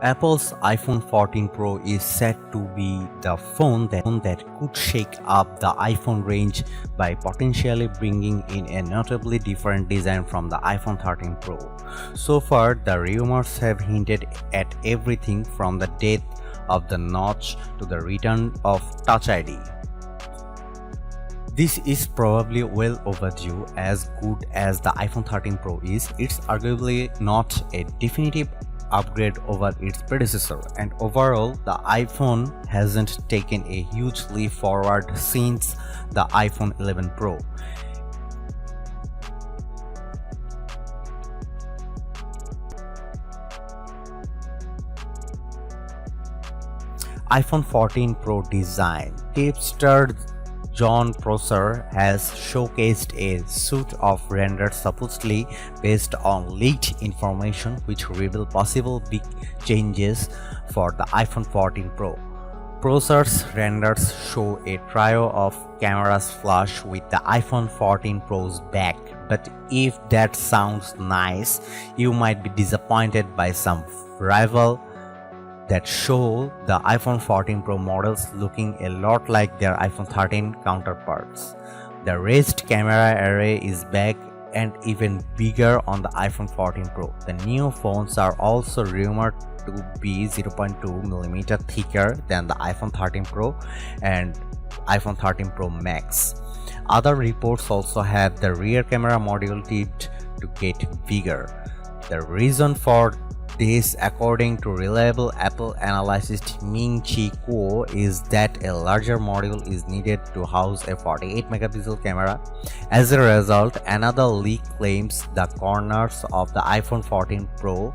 Apple's iPhone 14 Pro is said to be the phone that could shake up the iPhone range by potentially bringing in a notably different design from the iPhone 13 Pro. So far, the rumors have hinted at everything from the death of the notch to the return of Touch ID. This is probably well overdue. As good as the iPhone 13 Pro is, it's arguably not a definitive upgrade over its predecessor, and overall the iPhone hasn't taken a huge leap forward since the iPhone 11 Pro. iPhone 14 Pro design. Tipster John Prosser has showcased a suite of renders supposedly based on leaked information which reveal possible big changes for the iPhone 14 Pro. Prosser's renders show a trio of cameras flush with the iPhone 14 Pro's back, but if that sounds nice, you might be disappointed by some rival that show the iPhone 14 Pro models looking a lot like their iPhone 13 counterparts. The raised camera array is back and even bigger on the iPhone 14 Pro. The new phones are also rumored to be 0.2mm thicker than the iPhone 13 Pro and iPhone 13 Pro Max. Other reports also have the rear camera module tipped to get bigger. The reason for this, according to reliable Apple analyst Ming-Chi Kuo, is that a larger module is needed to house a 48-megapixel camera. As a result, another leak claims the corners of the iPhone 14 Pro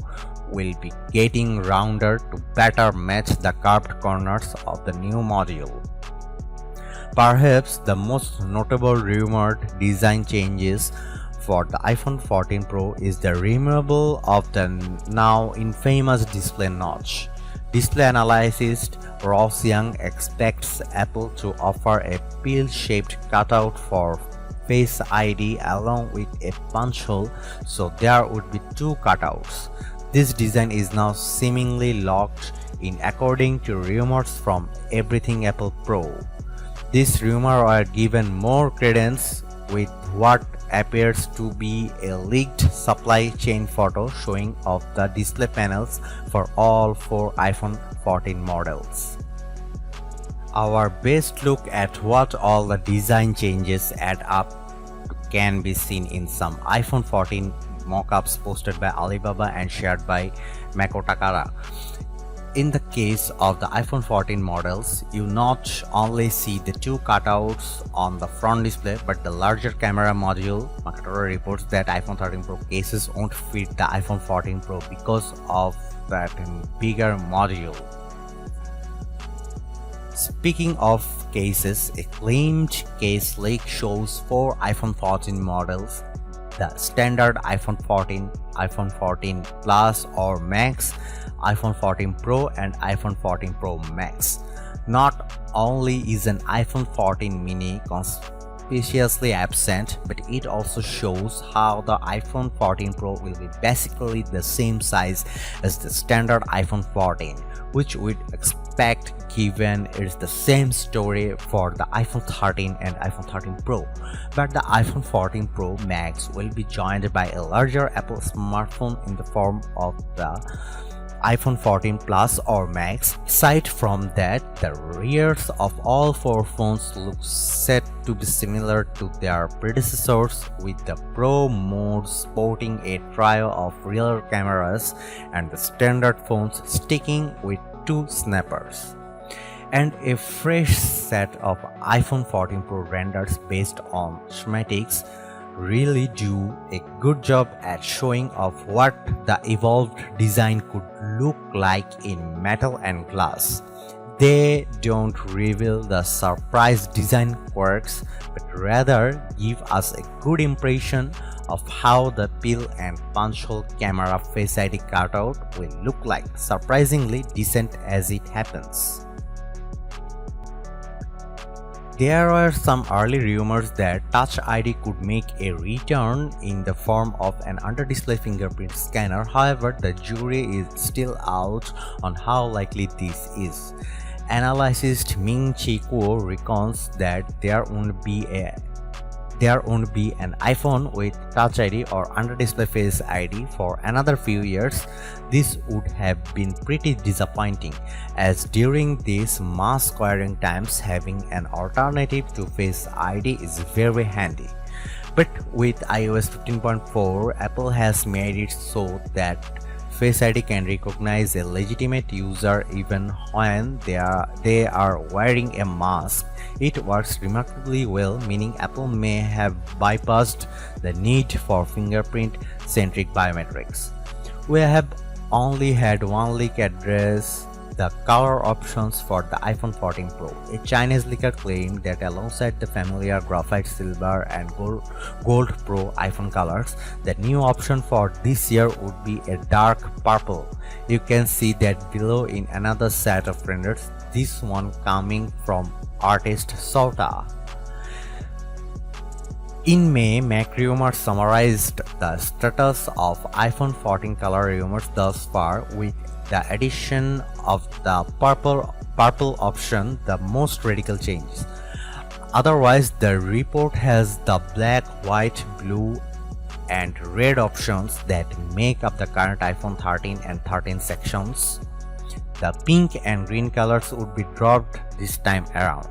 will be getting rounder to better match the curved corners of the new module. Perhaps the most notable rumored design changes for the iPhone 14 Pro is the removal of the now infamous display notch. Display analyst Ross Young expects Apple to offer a pill-shaped cutout for Face ID along with a punch hole, so there would be two cutouts. This design is now seemingly locked in according to rumors from Everything Apple Pro. This rumor are given more credence with what appears to be a leaked supply chain photo showing off the display panels for all four iPhone 14 models. Our best look at what all the design changes add up to can be seen in some iPhone 14 mockups posted by Alibaba and shared by Mako Takara. In the case of the iPhone 14 models, you not only see the two cutouts on the front display but the larger camera module. Takara reports that iPhone 13 Pro cases won't fit the iPhone 14 Pro because of that bigger module. Speaking of cases, a claimed case leak shows four iPhone 14 models: the standard iPhone 14, iPhone 14 Plus or Max, iPhone 14 Pro and iPhone 14 Pro Max. Not only is an iPhone 14 mini conspicuously absent, but it also shows how the iPhone 14 Pro will be basically the same size as the standard iPhone 14, which we'd expect given it's the same story for the iPhone 13 and iPhone 13 Pro. But the iPhone 14 Pro Max will be joined by a larger Apple smartphone in the form of the iPhone 14 Plus or Max. Aside from that, the rears of all four phones look set to be similar to their predecessors, with the Pro mode sporting a trio of rear cameras and the standard phones sticking with two snappers. And a fresh set of iPhone 14 Pro renders based on schematics really do a good job at showing off what the evolved design could look like in metal and glass. They don't reveal the surprise design quirks, but rather give us a good impression of how the pill and punch hole camera Face ID cutout will look like, surprisingly decent as it happens. There were some early rumors that Touch ID could make a return in the form of an under-display fingerprint scanner. However, the jury is still out on how likely this is. Analyst Ming-Chi Kuo reckons that there won't be an iPhone with Touch ID or under-display Face ID for another few years. This would have been pretty disappointing, as during these mass quarantine times, having an alternative to Face ID is very handy. But with iOS 15.4, Apple has made it so that Face ID can recognize a legitimate user even when they are wearing a mask. It works remarkably well, meaning Apple may have bypassed the need for fingerprint-centric biometrics. We have only had one leak address the color options for the iPhone 14 Pro. A Chinese leaker claimed that alongside the familiar graphite silver and gold Pro iPhone colors, the new option for this year would be a dark purple. You can see that below in another set of renders, this one coming from artist Sota. In May, Mac Rumors summarized the status of iPhone 14 color rumors thus far, with the addition of the purple option the most radical changes. Otherwise, the report has the black, white, blue, and red options that make up the current iPhone 13 and 13 sections. The pink and green colors would be dropped this time around.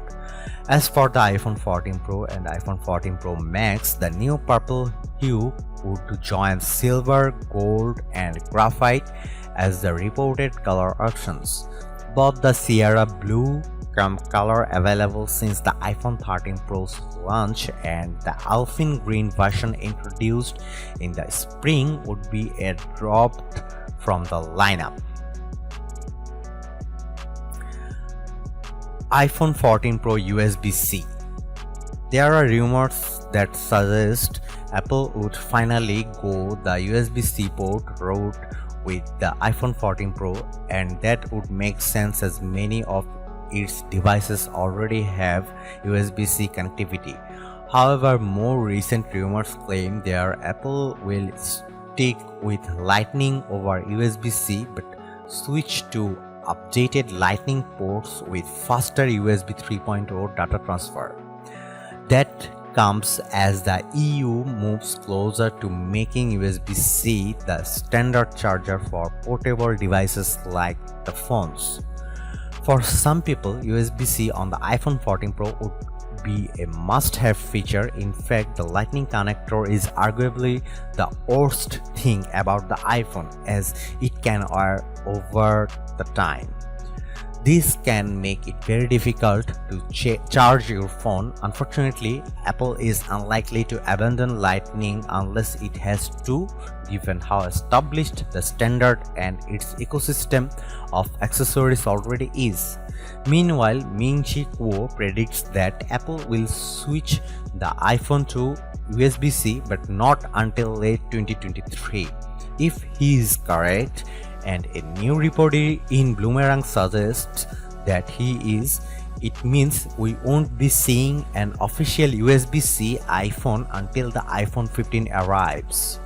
As for the iPhone 14 Pro and iPhone 14 Pro Max, the new purple hue would join silver, gold, and graphite as the reported color options. Both the Sierra Blue color available since the iPhone 13 Pro's launch and the Alpine Green version introduced in the spring would be dropped from the lineup. iPhone 14 Pro USB-C. There are rumors that suggest Apple would finally go the USB-C port route with the iPhone 14 Pro, and that would make sense as many of its devices already have USB-C connectivity. However, more recent rumors claim that Apple will stick with Lightning over USB-C but switch to updated Lightning ports with faster USB 3.0 data transfer. That comes as the EU moves closer to making USB-C the standard charger for portable devices like the phones. For some people, USB-C on the iPhone 14 Pro would be a must-have feature. In fact, the Lightning connector is arguably the worst thing about the iPhone, as it can wear over the time. This can make it very difficult to charge your phone. Unfortunately, Apple is unlikely to abandon Lightning unless it has to, given how established the standard and its ecosystem of accessories already is. Meanwhile, Ming-Chi Kuo predicts that Apple will switch the iPhone to USB-C but not until late 2023. If he is correct, and a new report in Bloomerang suggests that he is, it means we won't be seeing an official USB-C iPhone until the iPhone 15 arrives.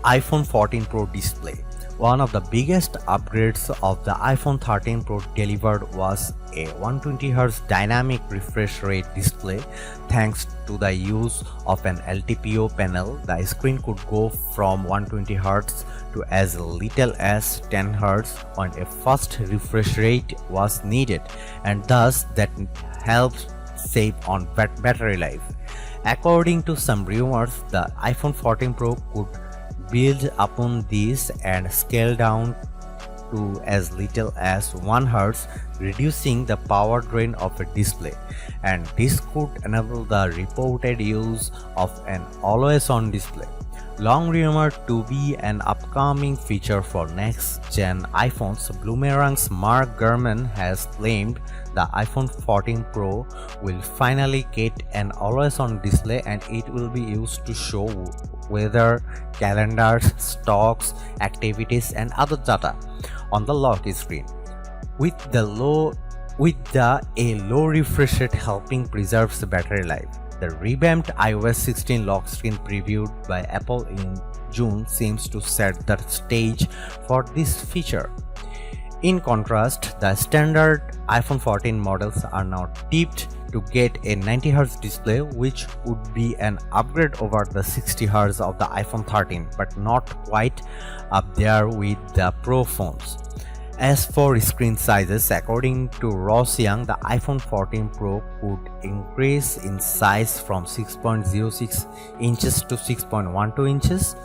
iPhone 14 Pro display. One of the biggest upgrades of the iPhone 13 Pro delivered was a 120Hz dynamic refresh rate display. Thanks to the use of an LTPO panel, the screen could go from 120Hz to as little as 10Hz when a fast refresh rate was needed, and thus that helps save on battery life. According to some rumors, the iPhone 14 Pro could build upon this and scale down to as little as 1 Hz, reducing the power drain of a display, and this could enable the reported use of an always-on display. Long rumored to be an upcoming feature for next-gen iPhones, Bloomerang's Mark Gurman has claimed the iPhone 14 Pro will finally get an always-on display, and it will be used to show weather, calendars, stocks, activities, and other data on the lock screen. With the a low refresh rate helping preserves the battery life. The revamped iOS 16 lock screen previewed by Apple in June seems to set the stage for this feature. In contrast, the standard iPhone 14 models are now tipped to get a 90Hz display, which would be an upgrade over the 60Hz of the iPhone 13, but not quite up there with the Pro phones. As for screen sizes, according to Ross Young, the iPhone 14 Pro could increase in size from 6.06 inches to 6.12 inches,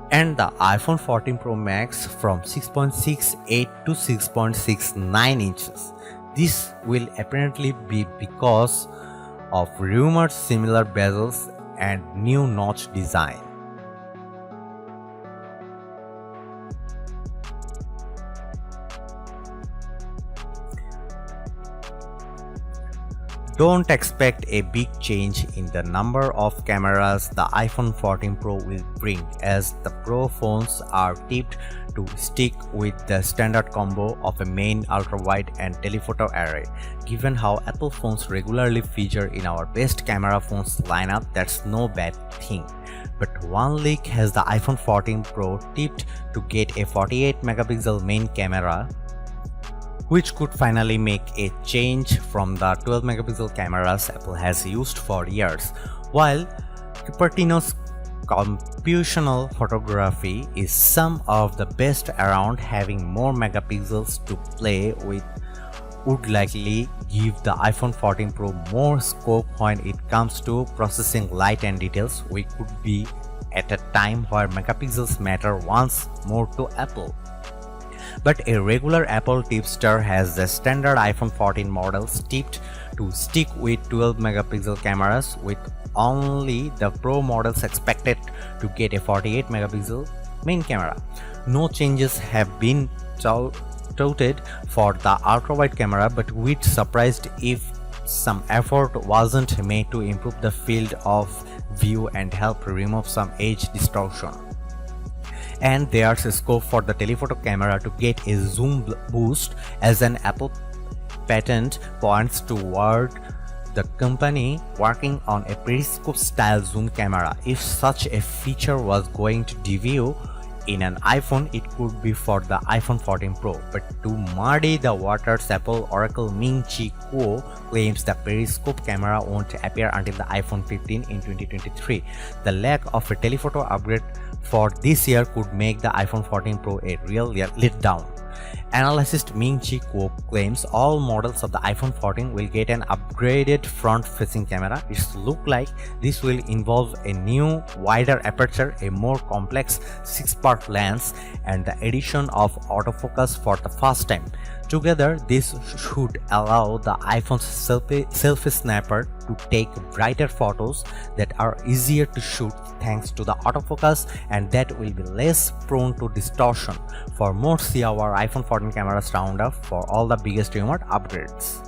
and the iPhone 14 Pro Max from 6.68 to 6.69 inches. This will apparently be because of rumored similar bezels and new notch design. Don't expect a big change in the number of cameras the iPhone 14 Pro will bring, as the Pro phones are tipped to stick with the standard combo of a main, ultra-wide and telephoto array. Given how Apple phones regularly feature in our best camera phones lineup, that's no bad thing. But one leak has the iPhone 14 Pro tipped to get a 48 megapixel main camera, which could finally make a change from the 12 megapixel cameras Apple has used for years. While Cupertino's computational photography is some of the best around, having more megapixels to play with would likely give the iPhone 14 Pro more scope when it comes to processing light and details. We could be at a time where megapixels matter once more to Apple. But a regular Apple tipster has the standard iPhone 14 models tipped to stick with 12 megapixel cameras, with only the Pro models expected to get a 48 megapixel main camera. No changes have been touted for the ultra-wide camera, but we'd surprised if some effort wasn't made to improve the field of view and help remove some edge distortion. And there's a scope for the telephoto camera to get a zoom boost, as an Apple patent points toward the company working on a periscope style zoom camera. If such a feature was going to debut in an iPhone, it could be for the iPhone 14 Pro. But to muddy the waters, Apple Oracle Ming-Chi Kuo claims the periscope camera won't appear until the iPhone 15 in 2023. The lack of a telephoto upgrade for this year could make the iPhone 14 Pro a real letdown. Analyst Ming-Chi Kuo claims all models of the iPhone 14 will get an upgraded front-facing camera. It looks like this will involve a new, wider aperture, a more complex 6-part lens, and the addition of autofocus for the first time. Together, this should allow the iPhone's selfie snapper to take brighter photos that are easier to shoot thanks to the autofocus, and that will be less prone to distortion. For more, see our iPhone 14 cameras roundup for all the biggest rumored upgrades.